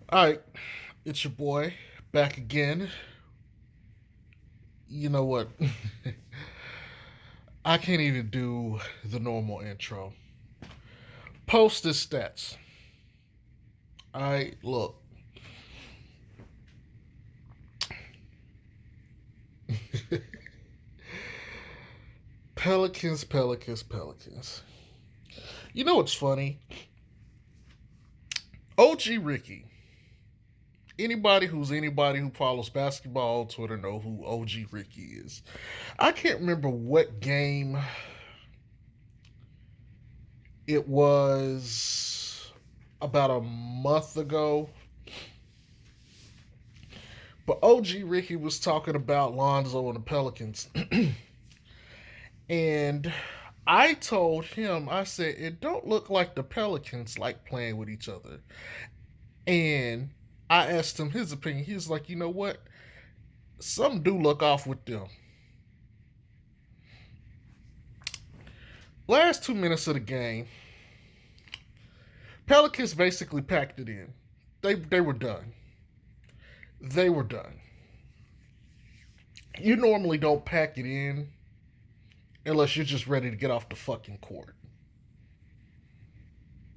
All right, it's your boy back again. You know what? I can't even do the normal intro. Post the stats. All right, look. Pelicans, Pelicans, Pelicans. You know what's funny? OG Ricky. Anybody who follows basketball on Twitter know who OG Ricky is. I can't remember what game it was about a month ago. But OG Ricky was talking about Lonzo and the Pelicans. And I told him, I said, it don't look like the Pelicans like playing with each other. And I asked him his opinion. He was like, you know what? Some do look off with them. Last 2 minutes of the game, Pelicans basically packed it in. They were done. They were done. You normally don't pack it in unless you're just ready to get off the fucking court.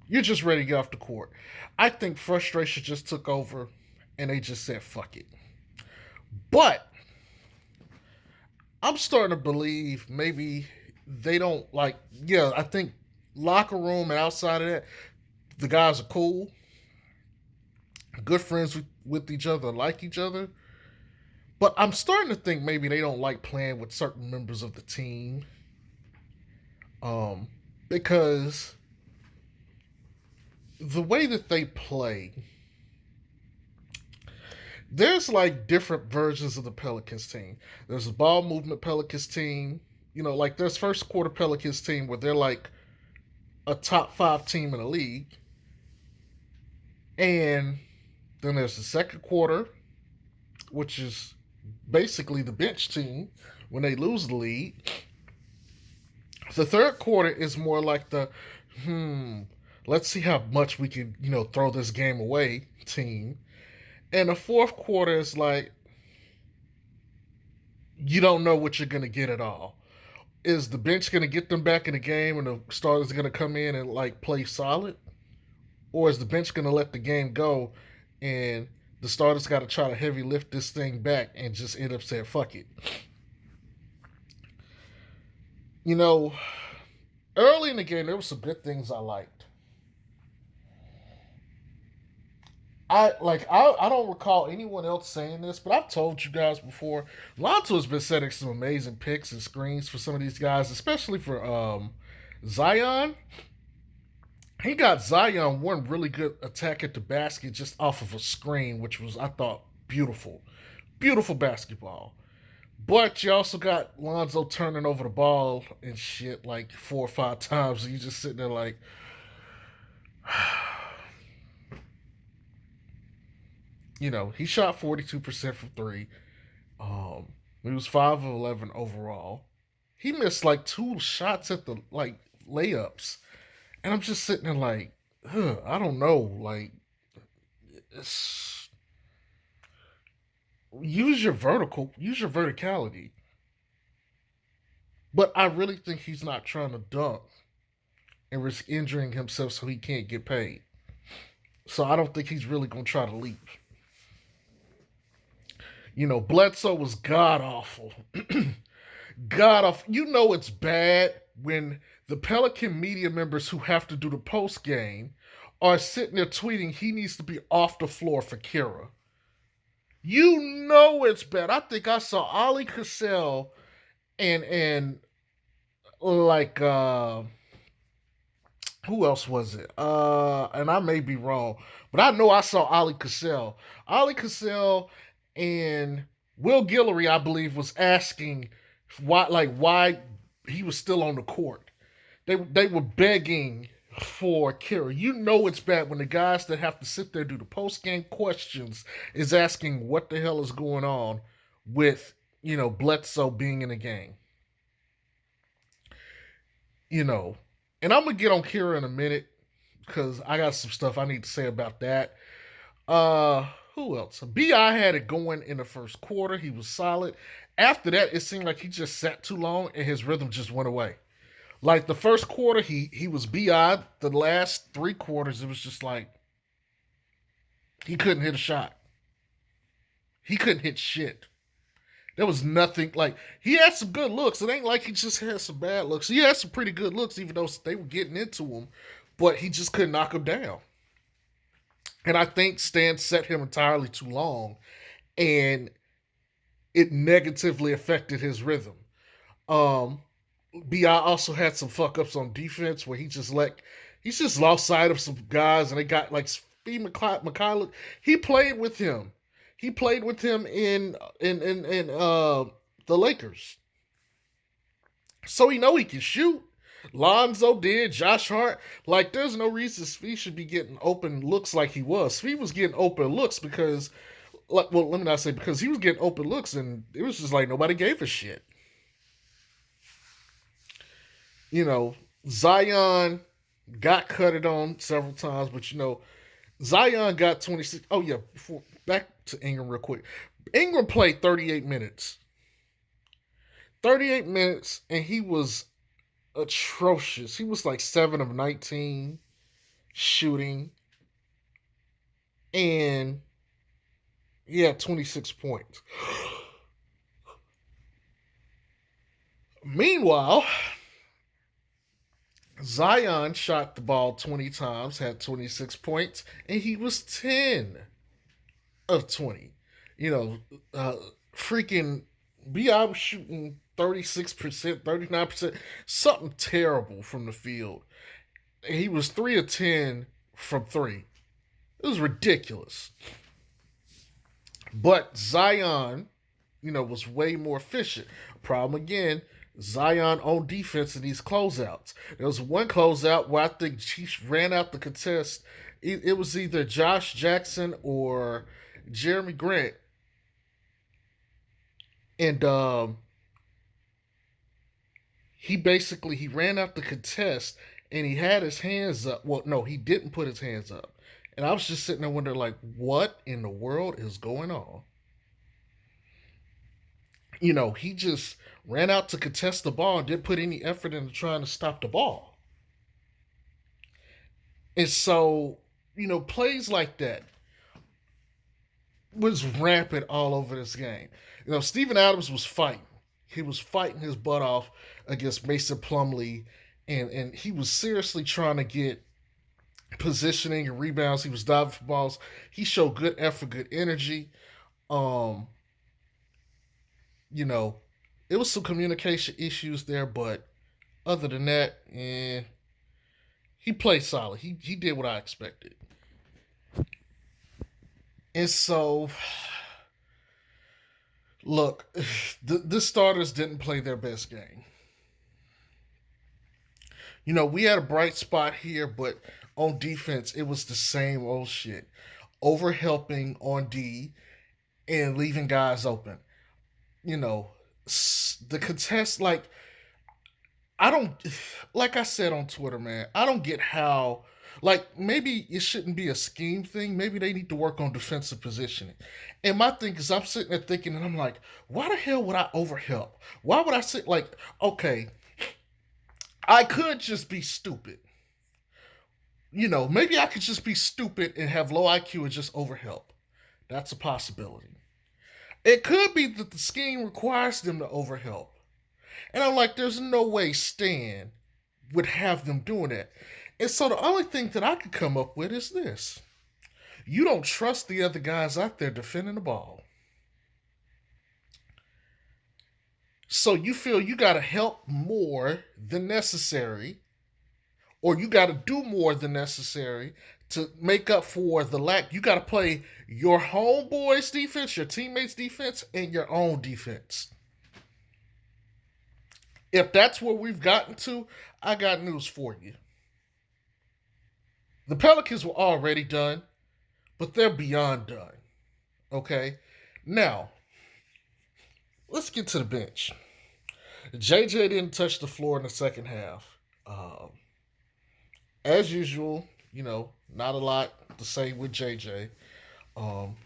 You're just ready to get off the court. I think frustration just took over and they just said, fuck it. But I'm starting to believe maybe they don't like, yeah, I think locker room and outside of that, the guys are cool, good friends with each other, like each other. But I'm starting to think maybe they don't like playing with certain members of the team. Um, because the way that they play, there's like different versions of the Pelicans team. There's a ball movement Pelicans team. You know, like there's first quarter Pelicans team where they're like a top five team in the league. And then there's the second quarter, which is basically the bench team when they lose the lead. The third quarter is more like the, let's see how much we can, throw this game away team. And the fourth quarter is like, you don't know what you're going to get at all. Is the bench going to get them back in the game and the starters going to come in and like play solid? Or is the bench going to let the game go and the starters got to try to heavy lift this thing back and just end up saying, fuck it? You know, early in the game, there were some good things I liked. I don't recall anyone else saying this, but I've told you guys before. Lonzo has been setting some amazing picks and screens for some of these guys, especially for Zion. He got Zion one really good attack at the basket just off of a screen, which was I thought beautiful, beautiful basketball. But you also got Lonzo turning over the ball and shit like 4 or 5 times, and you just sitting there like, he shot 42% from three. He was 5 of 11 overall. He missed like two shots at the like layups, and I'm just sitting there like, I don't know, like, it's, use your verticality. But I really think he's not trying to dunk and risk injuring himself so he can't get paid. So I don't think he's really gonna try to leap. Bledsoe was god awful. God awful. You know it's bad when the Pelican media members who have to do the post game are sitting there tweeting he needs to be off the floor for Kira. You know it's bad. I think I saw Ali Cassell and like who else was it? And I may be wrong, but I know I saw Ali Cassell. Ali Cassell and Will Guillory, I believe, was asking why he was still on the court. They were begging for Kira. You know it's bad when the guys that have to sit there do the post game questions is asking what the hell is going on with Bledsoe being in the game. You know, and I'm gonna get on Kira in a minute because I got some stuff I need to say about that. Uh, who else? Bi had it going in the first quarter. He was solid. After that, it seemed like he just sat too long and his rhythm just went away. Like the first quarter, he was Bi. The last 3 quarters, it was just like he couldn't hit a shot. He couldn't hit shit. There was nothing like he had some good looks. It ain't like he just had some bad looks. He had some pretty good looks, even though they were getting into him, but he just couldn't knock him down. And I think Stan set him entirely too long, and it negatively affected his rhythm. Um, Bi also had some fuck ups on defense where he's just lost sight of some guys, and they got like Steve McCullough. He played with him. He played with him in the Lakers, so he know he can shoot. Lonzo did. Josh Hart. Like, there's no reason Svi should be getting open looks like he was. Svi was getting open looks because, like, well, let me not say because he was getting open looks, and it was just like nobody gave a shit. You know, Zion got cutted on several times, but Zion got 26. Oh yeah, back to Ingram real quick. Ingram played 38 minutes. 38 minutes, and he was atrocious. He was like 7 of 19 shooting, and he had 26 points. Meanwhile, Zion shot the ball 20 times, had 26 points, and he was 10 of 20. You know, freaking Bi was shooting 36%, 39%, something terrible from the field. And he was 3 of 10 from three. It was ridiculous. But Zion, was way more efficient. Problem again, Zion on defense in these closeouts. There was one closeout where I think he ran out the contest. It was either Josh Jackson or Jeremy Grant. And he ran out the contest and he had his hands up. Well, no, he didn't put his hands up. And I was just sitting there wondering, like, what in the world is going on? He just ran out to contest the ball and didn't put any effort into trying to stop the ball. And so, plays like that was rampant all over this game. Steven Adams was fighting. He was fighting his butt off against Mason Plumlee, and he was seriously trying to get positioning and rebounds. He was diving for balls. He showed good effort, good energy. Um, you know, it was some communication issues there, but other than that, he played solid. He did what I expected. And so, look, the starters didn't play their best game. We had a bright spot here, but on defense, it was the same old shit. Overhelping on D and leaving guys open. You know, the contest, like, I don't, like I said on Twitter, man, I don't get how, like, maybe it shouldn't be a scheme thing. Maybe they need to work on defensive positioning. And my thing is, I'm sitting there thinking, and I'm like, why the hell would I overhelp? Why would I sit, like, okay, I could just be stupid. Maybe I could just be stupid and have low IQ and just overhelp. That's a possibility. It could be that the scheme requires them to overhelp. And I'm like, there's no way Stan would have them doing that. And so the only thing that I could come up with is this. You don't trust the other guys out there defending the ball. So you feel you got to help more than necessary, or you got to do more than necessary to make up for the lack. You got to play your homeboys' defense, your teammates' defense, and your own defense. If that's where we've gotten to, I got news for you. The Pelicans were already done, but they're beyond done. Okay? Now, let's get to the bench. JJ didn't touch the floor in the second half. As usual, not a lot to say with JJ. Um,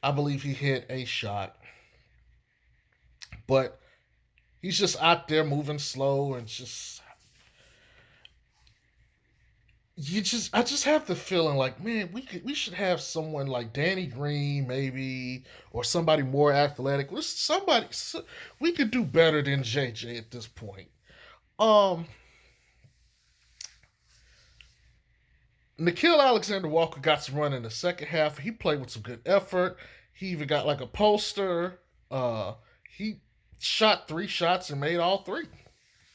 I believe he hit a shot, but he's just out there moving slow and just I just have the feeling like, man, we should have someone like Danny Green maybe, or somebody more athletic. We could do better than JJ at this point. Um, Nikhil Alexander Walker got some run in the second half. He played with some good effort. He even got like a poster. He shot 3 shots and made all three.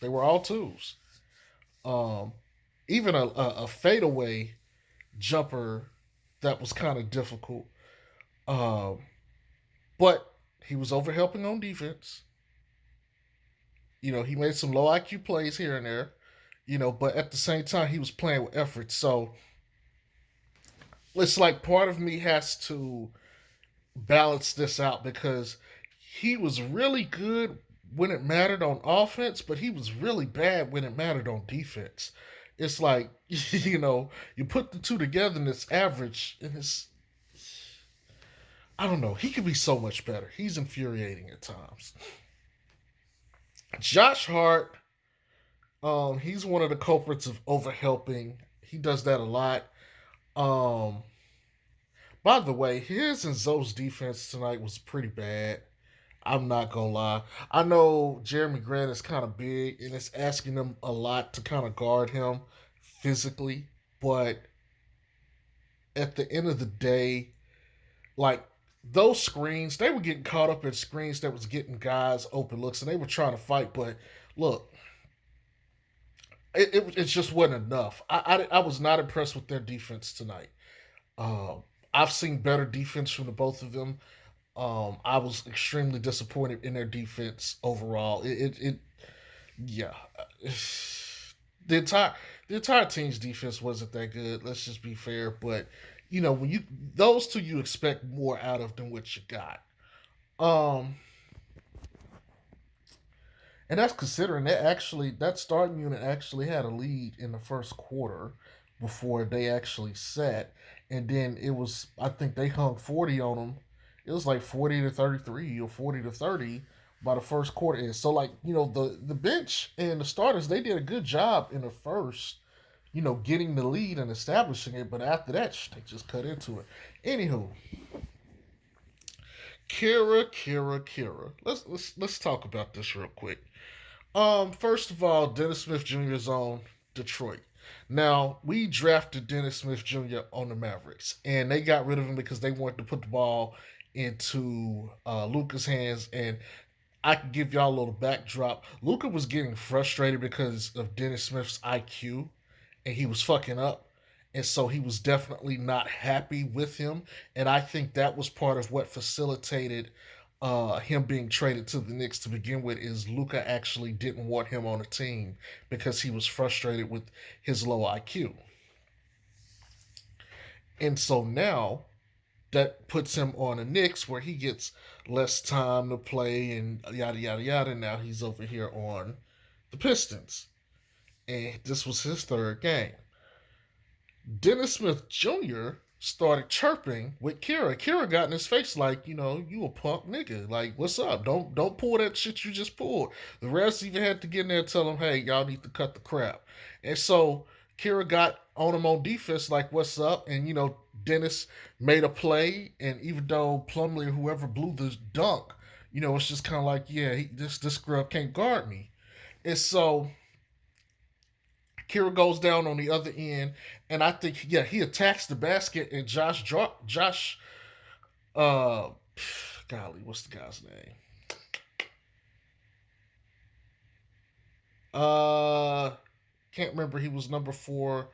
They were all twos. Um, Even a fadeaway jumper that was kind of difficult. Um, but he was over helping on defense. He made some low IQ plays here and there. But at the same time, he was playing with effort. So it's like part of me has to balance this out because he was really good when it mattered on offense, but he was really bad when it mattered on defense. It's like, you put the two together and it's average, and I don't know. He could be so much better. He's infuriating at times. Josh Hart, he's one of the culprits of overhelping. He does that a lot. Um, by the way, his and Zoe's defense tonight was pretty bad. I'm not gonna lie. I know Jeremy Grant is kind of big and it's asking them a lot to kind of guard him physically, but at the end of the day, like those screens, they were getting caught up in screens that was getting guys open looks, and they were trying to fight. But look, it just wasn't enough. I was not impressed with their defense tonight. I've seen better defense from the both of them. I was extremely disappointed in their defense overall. Yeah, the entire the entire team's defense wasn't that good. Let's just be fair. But when you those two, you expect more out of than what you got. Um, and that's considering that starting unit actually had a lead in the first quarter before they actually set, and then it was I think they hung 40 on them. It was like 40-33 or 40-30 by the first quarter. And so like the bench and the starters, they did a good job in the first, getting the lead and establishing it. But after that, they just cut into it. Anywho, Kira. Let's talk about this real quick. First of all, Dennis Smith Jr. is on Detroit. Now, we drafted Dennis Smith Jr. on the Mavericks, and they got rid of him because they wanted to put the ball into Luca's hands. And I can give y'all a little backdrop. Luca was getting frustrated because of Dennis Smith's IQ, and he was fucking up. And so he was definitely not happy with him. And I think that was part of what facilitated him being traded to the Knicks to begin with. Is Luca actually didn't want him on the team because he was frustrated with his low IQ. And so now that puts him on the Knicks where he gets less time to play and yada yada yada. Now he's over here on the Pistons. And this was his third game. Dennis Smith Jr. started chirping with Kira. Kira got in his face like, you a punk nigga. Like, what's up? Don't pull that shit you just pulled. The refs even had to get in there and tell him, hey, y'all need to cut the crap. And so Kira got on him on defense like, what's up? And, Dennis made a play. And even though Plumlee or whoever blew the dunk, it's just kind of like, yeah, this scrub can't guard me. And so Kira goes down on the other end, and I think he attacks the basket, and Josh, uh, golly, what's the guy's name? Uh, can't remember. He was number 4.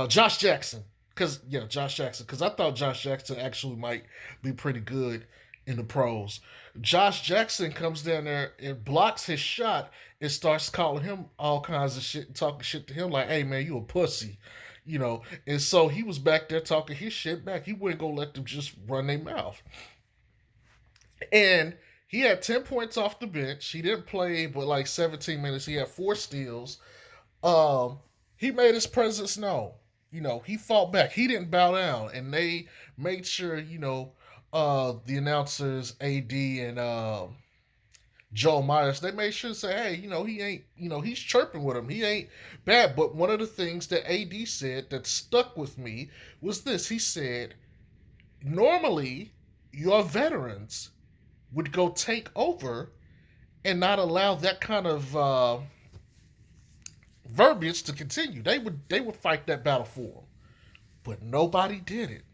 Josh Jackson. Josh Jackson. Because I thought Josh Jackson actually might be pretty good in the pros. Josh Jackson comes down there and blocks his shot and starts calling him all kinds of shit and talking shit to him like, hey man, you a pussy. And so he was back there talking his shit back. He wasn't gonna let them just run their mouth. And he had 10 points off the bench. He didn't play but like 17 minutes. He had 4 steals. Um, he made his presence known. he fought back. He didn't bow down, and they made sure, the announcers, AD and Joe Myers, they made sure to say, hey, he ain't, he's chirping with him. He ain't bad. But one of the things that AD said that stuck with me was this. He said, normally your veterans would go take over and not allow that kind of verbiage to continue. They would fight that battle for him, but nobody did it.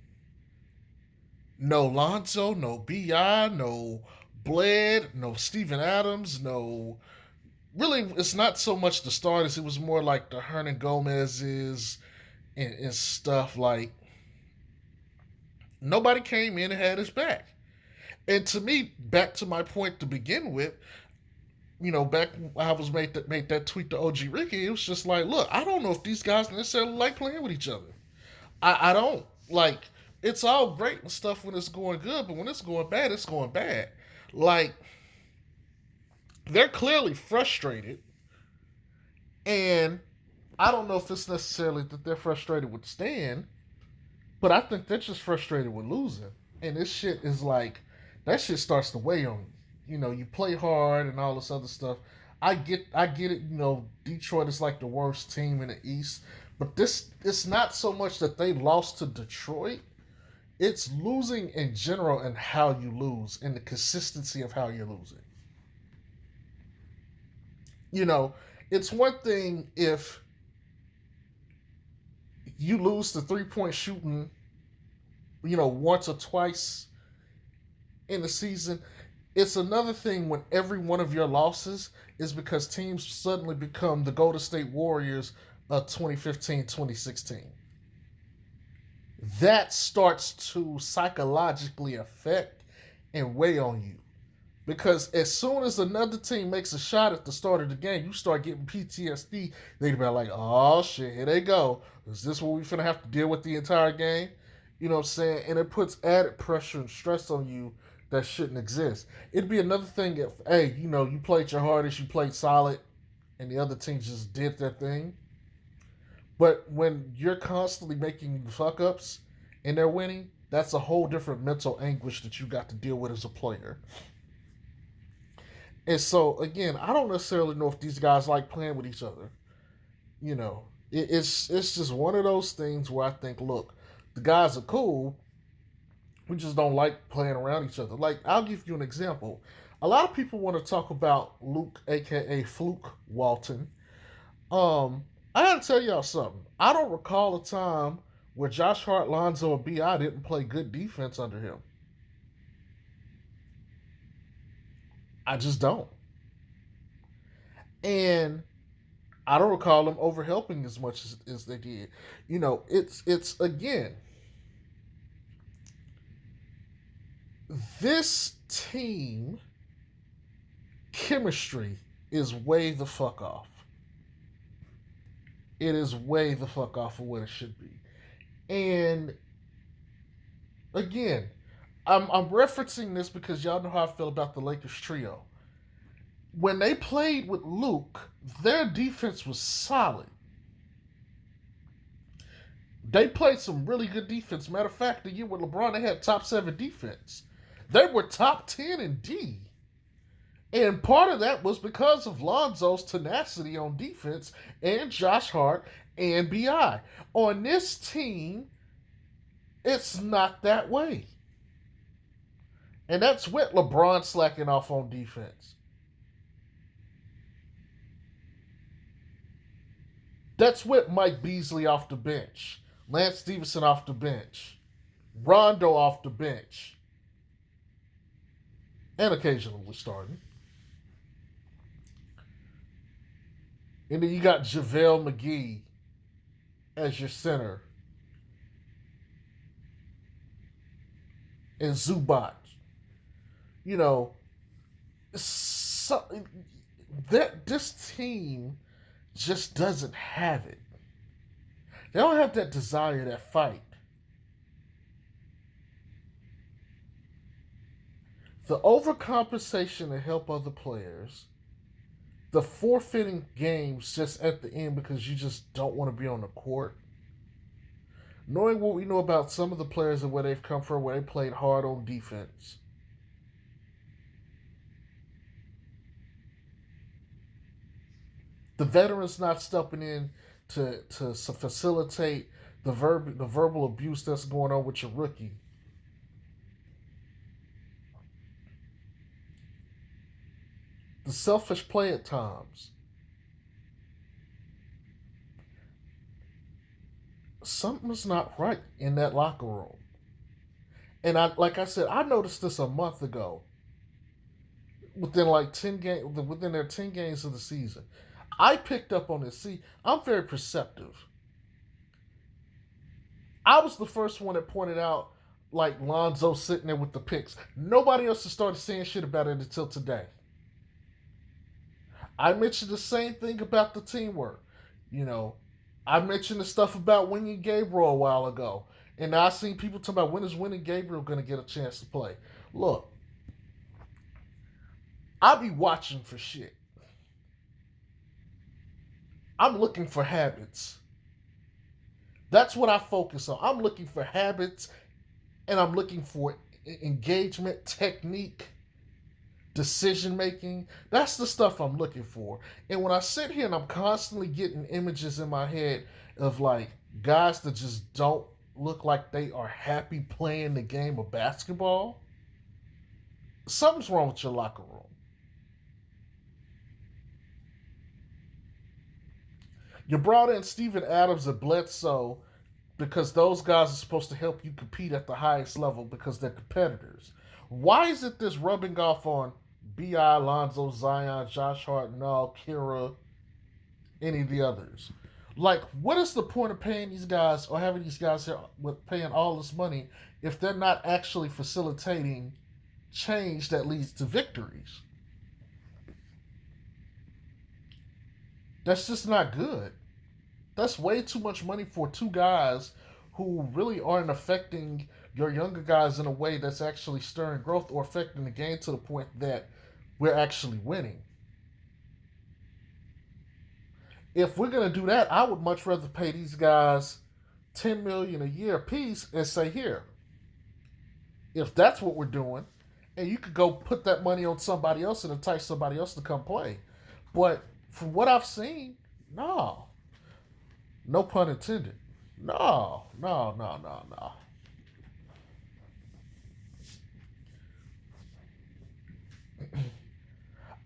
No Lonzo, no Bi, no Bled, no Steven Adams, no. Really, it's not so much the starters. It was more like the Hernan Gomez's and stuff. Like nobody came in and had his back. And to me, back to my point to begin with, back when I was made that tweet to OG Ricky, it was just like, look, I don't know if these guys necessarily like playing with each other. I don't like. It's all great and stuff when it's going good, but when it's going bad, it's going bad. Like they're clearly frustrated, and I don't know if it's necessarily that they're frustrated with Stan, but I think they're just frustrated with losing. And this shit is like that shit starts to weigh on you. You play hard and all this other stuff. I get it. Detroit is like the worst team in the East, but this it's not so much that they lost to Detroit. It's losing in general and how you lose and the consistency of how you're losing. You know, it's one thing if you lose the 3-point shooting, once or twice in the season. It's another thing when every one of your losses is because teams suddenly become the Golden State Warriors of 2015, 2016. That starts to psychologically affect and weigh on you. Because as soon as another team makes a shot at the start of the game, you start getting PTSD. They be like, oh shit, here they go. Is this what we finna have to deal with the entire game? You know what I'm saying? And it puts added pressure and stress on you that shouldn't exist. It'd be another thing if, hey, you played your hardest, you played solid, and the other team just did their thing. But when you're constantly making fuck ups and they're winning, that's a whole different mental anguish that you got to deal with as a player. And so again, I don't necessarily know if these guys like playing with each other. It's just one of those things where I think, look, the guys are cool. We just don't like playing around each other. Like I'll give you an example. A lot of people want to talk about Luke, aka Fluke Walton. I gotta tell y'all something. I don't recall a time where Josh Hart, Lonzo, and Bi didn't play good defense under him. I just don't. And I don't recall them overhelping as much as they did. It's again, this team chemistry is way the fuck off. It is way the fuck off of what it should be. And again, I'm referencing this because y'all know how I feel about the Lakers trio. When they played with Luke, their defense was solid. They played some really good defense. Matter of fact, the year with LeBron, they had top 7 defense. They were top 10 in D. And part of that was because of Lonzo's tenacity on defense and Josh Hart and Bi. On this team, it's not that way. And that's with LeBron slacking off on defense. That's with Mike Beasley off the bench, Lance Stevenson off the bench, Rondo off the bench, and occasionally starting. And then you got JaVale McGee as your center. And Zubac. So that this team just doesn't have it. They don't have that desire, that fight. The overcompensation to help other players, the forfeiting games just at the end because you just don't want to be on the court. Knowing what we know about some of the players and where they've come from, where they played hard on defense, the veterans not stepping in to facilitate the verbal abuse that's going on with your rookie. The selfish play at times. Something's not right in that locker room. And like I said, I noticed this a month ago. Within their 10 games of the season, I picked up on this. See, I'm very perceptive. I was the first one that pointed out like Lonzo sitting there with the picks. Nobody else has started saying shit about it until today. I mentioned the same thing about the teamwork. You know, I mentioned the stuff about winning Gabriel a while ago. And now I seen people talking about when is winning Gabriel going to get a chance to play. Look, I'll be watching for shit. I'm looking for habits. That's what I focus on. I'm looking for habits and I'm looking for engagement, technique, decision making. That's the stuff I'm looking for. And when I sit here and I'm constantly getting images in my head of like guys that just don't look like they are happy playing the game of basketball, something's wrong with your locker room. You brought in Steven Adams and Bledsoe because those guys are supposed to help you compete at the highest level because they're competitors. Why is it this rubbing off on Bi, Lonzo, Zion, Josh Hart, Null, Kira, any of the others? Like, what is the point of paying these guys or having these guys here with paying all this money if they're not actually facilitating change that leads to victories? That's just not good. That's way too much money for two guys who really aren't affecting your younger guys in a way that's actually stirring growth or affecting the game to the point that we're actually winning. If we're gonna do that, I would much rather pay these guys 10 million a year apiece and say here, if that's what we're doing, and you could go put that money on somebody else and entice somebody else to come play. But from what I've seen, no. No pun intended. No, no, no, no, no.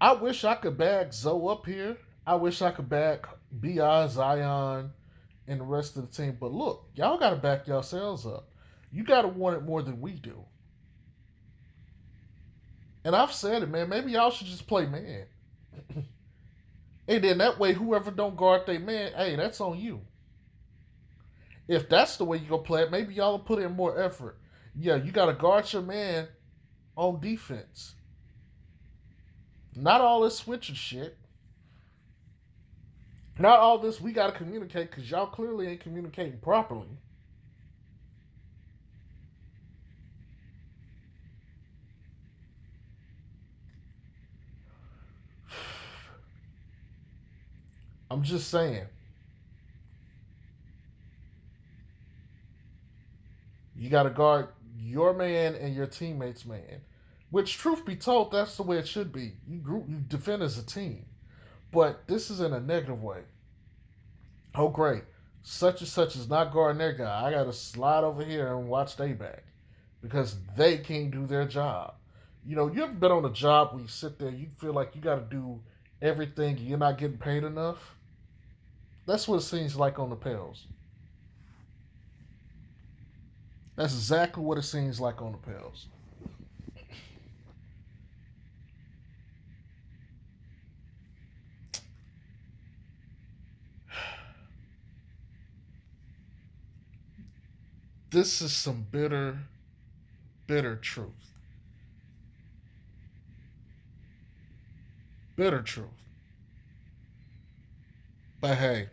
I wish I could bag Zoe up here. I wish I could back Bi, Zion, and the rest of the team. But look, y'all got to back yourselves up. You got to want it more than we do. And I've said it, man. Maybe y'all should just play man. And then that way, whoever don't guard their man, hey, that's on you. If that's the way you gonna play it, maybe y'all will put in more effort. Yeah, you gotta guard your man on defense. Not all this switching shit. Not all this we gotta communicate because y'all clearly ain't communicating properly. I'm just saying. You gotta guard your man and your teammates' man. Which, truth be told, that's the way it should be. You defend as a team. But this is in a negative way. Oh, great. Such and such is not guarding their guy. I got to slide over here and watch they back because they can't do their job. You know, you ever been on a job where you sit there, you feel like you got to do everything and you're not getting paid enough? That's what it seems like on the Pels. That's exactly what it seems like on the Pels. This is some bitter, bitter truth. Bitter truth. But hey,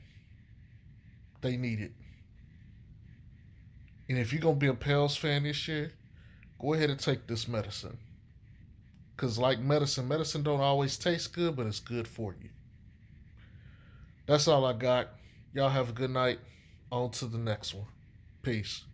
they need it. And if you're going to be a Pels fan this year, go ahead and take this medicine. Because like medicine don't always taste good, but it's good for you. That's all I got. Y'all have a good night. On to the next one. Peace.